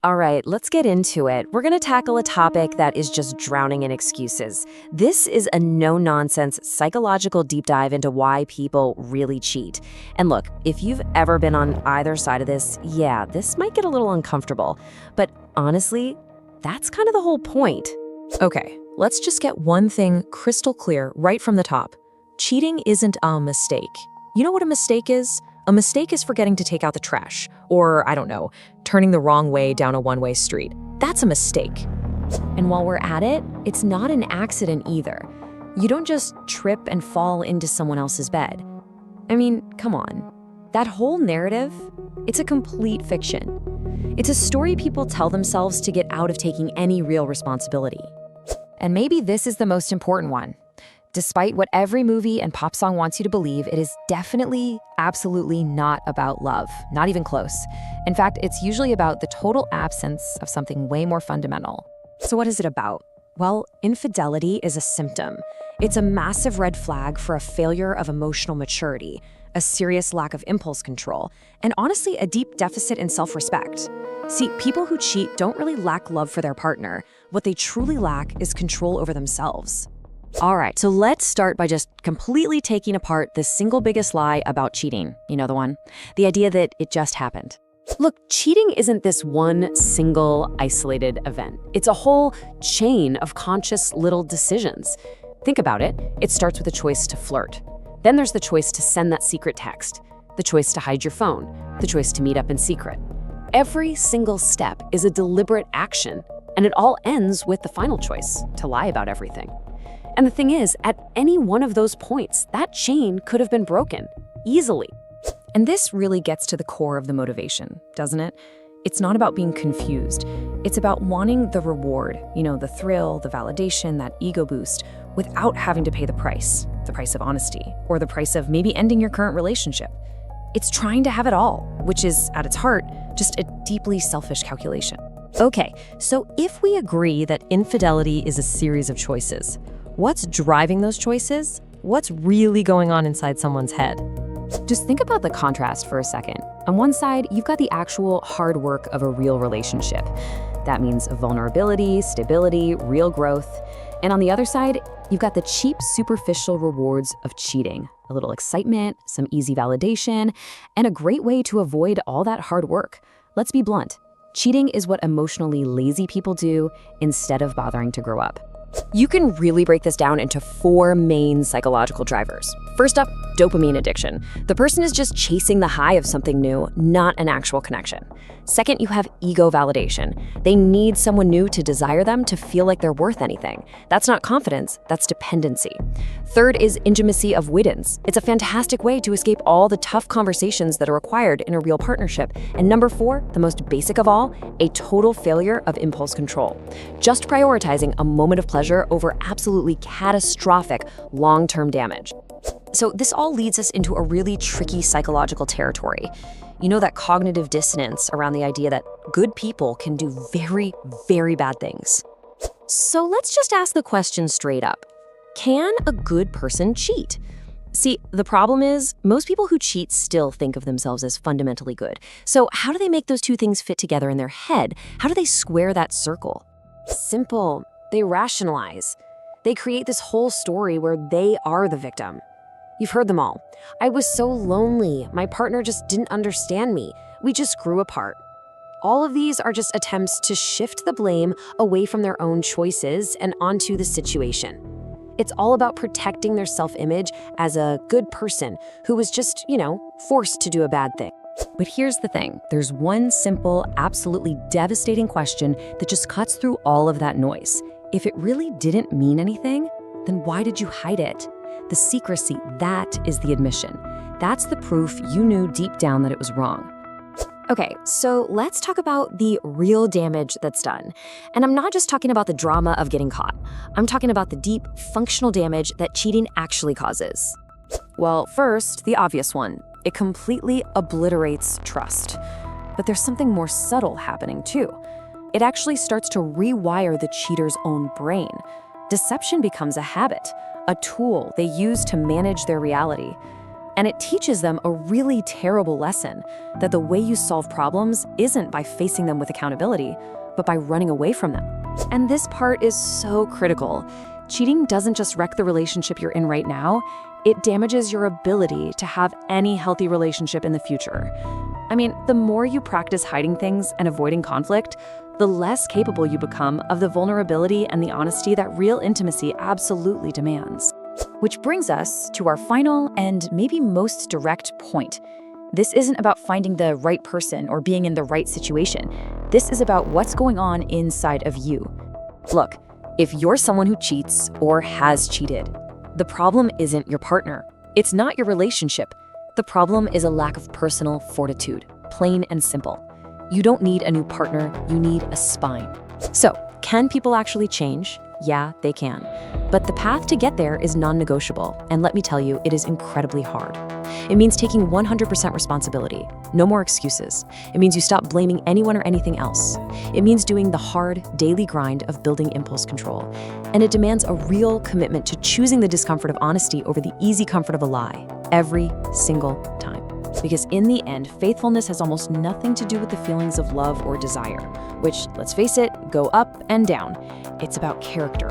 All right, let's get into it. We're going to tackle a topic that is just drowning in excuses. This is a no-nonsense psychological deep dive into why people really cheat. And look, if you've ever been on either side of this, yeah, this might get a little uncomfortable. But honestly, that's kind of the whole point. Okay, let's just get one thing crystal clear right from the top. Cheating isn't a mistake. You know what a mistake is? A mistake is forgetting to take out the trash, or, I don't know, turning the wrong way down a one-way street. That's a mistake. And while we're at it, it's not an accident either. You don't just trip and fall into someone else's bed. I mean, come on. That whole narrative, it's a complete fiction. It's a story people tell themselves to get out of taking any real responsibility. And maybe this is the most important one. Despite what every movie and pop song wants you to believe, it is definitely, absolutely not about love. Not even close. In fact, it's usually about the total absence of something way more fundamental. So what is it about? Well, infidelity is a symptom. It's a massive red flag for a failure of emotional maturity, a serious lack of impulse control, and honestly, a deep deficit in self-respect. See, people who cheat don't really lack love for their partner. What they truly lack is control over themselves. All right, so let's start by just completely taking apart the single biggest lie about cheating. You know the one? The idea that it just happened. Look, cheating isn't this one single isolated event. It's a whole chain of conscious little decisions. Think about it. It starts with a choice to flirt. Then there's the choice to send that secret text, the choice to hide your phone, the choice to meet up in secret. Every single step is a deliberate action, and it all ends with the final choice, to lie about everything. And the thing is, at any one of those points, that chain could have been broken, easily. And this really gets to the core of the motivation, doesn't it? It's not about being confused. It's about wanting the reward, the thrill, the validation, that ego boost, without having to pay the price of honesty, or the price of maybe ending your current relationship. It's trying to have it all, which is, at its heart, just a deeply selfish calculation. Okay, so if we agree that infidelity is a series of choices, what's driving those choices? What's really going on inside someone's head? Just think about the contrast for a second. On one side, you've got the actual hard work of a real relationship. That means vulnerability, stability, real growth. And on the other side, you've got the cheap, superficial rewards of cheating. A little excitement, some easy validation, and a great way to avoid all that hard work. Let's be blunt. Cheating is what emotionally lazy people do instead of bothering to grow up. You can really break this down into 4 main psychological drivers. First up, dopamine addiction. The person is just chasing the high of something new, not an actual connection. Second, you have ego validation. They need someone new to desire them to feel like they're worth anything. That's not confidence, that's dependency. Third is intimacy avoidance. It's a fantastic way to escape all the tough conversations that are required in a real partnership. And number 4, the most basic of all, a total failure of impulse control. Just prioritizing a moment of pleasure over absolutely catastrophic long-term damage. So this all leads us into a really tricky psychological territory. You know, that cognitive dissonance around the idea that good people can do very, very bad things. So let's just ask the question straight up. Can a good person cheat? See, the problem is, most people who cheat still think of themselves as fundamentally good. So how do they make those two things fit together in their head? How do they square that circle? Simple. They rationalize. They create this whole story where they are the victim. You've heard them all. I was so lonely. My partner just didn't understand me. We just grew apart. All of these are just attempts to shift the blame away from their own choices and onto the situation. It's all about protecting their self-image as a good person who was just, forced to do a bad thing. But here's the thing. There's one simple, absolutely devastating question that just cuts through all of that noise. If it really didn't mean anything, then why did you hide it? The secrecy, that is the admission. That's the proof you knew deep down that it was wrong. Okay, so let's talk about the real damage that's done. And I'm not just talking about the drama of getting caught. I'm talking about the deep, functional damage that cheating actually causes. Well, first, the obvious one. It completely obliterates trust. But there's something more subtle happening too. It actually starts to rewire the cheater's own brain. Deception becomes a habit, a tool they use to manage their reality. And it teaches them a really terrible lesson, that the way you solve problems isn't by facing them with accountability, but by running away from them. And this part is so critical. Cheating doesn't just wreck the relationship you're in right now, it damages your ability to have any healthy relationship in the future. I mean, the more you practice hiding things and avoiding conflict, the less capable you become of the vulnerability and the honesty that real intimacy absolutely demands. Which brings us to our final and maybe most direct point. This isn't about finding the right person or being in the right situation. This is about what's going on inside of you. Look, if you're someone who cheats or has cheated, the problem isn't your partner. It's not your relationship. The problem is a lack of personal fortitude, plain and simple. You don't need a new partner, you need a spine. So, can people actually change? Yeah, they can. But the path to get there is non-negotiable, and let me tell you, it is incredibly hard. It means taking 100% responsibility, no more excuses. It means you stop blaming anyone or anything else. It means doing the hard, daily grind of building impulse control. And it demands a real commitment to choosing the discomfort of honesty over the easy comfort of a lie, every single time. Because in the end, faithfulness has almost nothing to do with the feelings of love or desire, which, let's face it, go up and down. It's about character.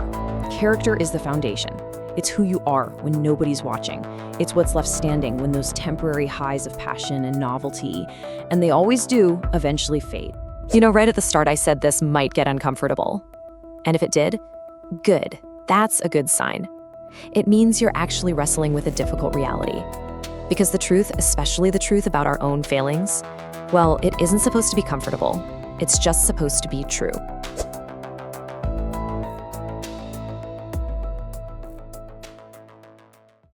Character is the foundation. It's who you are when nobody's watching. It's what's left standing when those temporary highs of passion and novelty, and they always do, eventually fade. You know, right at the start I said this might get uncomfortable. And if it did, good. That's a good sign. It means you're actually wrestling with a difficult reality. Because the truth, especially the truth about our own failings, well, it isn't supposed to be comfortable. It's just supposed to be true.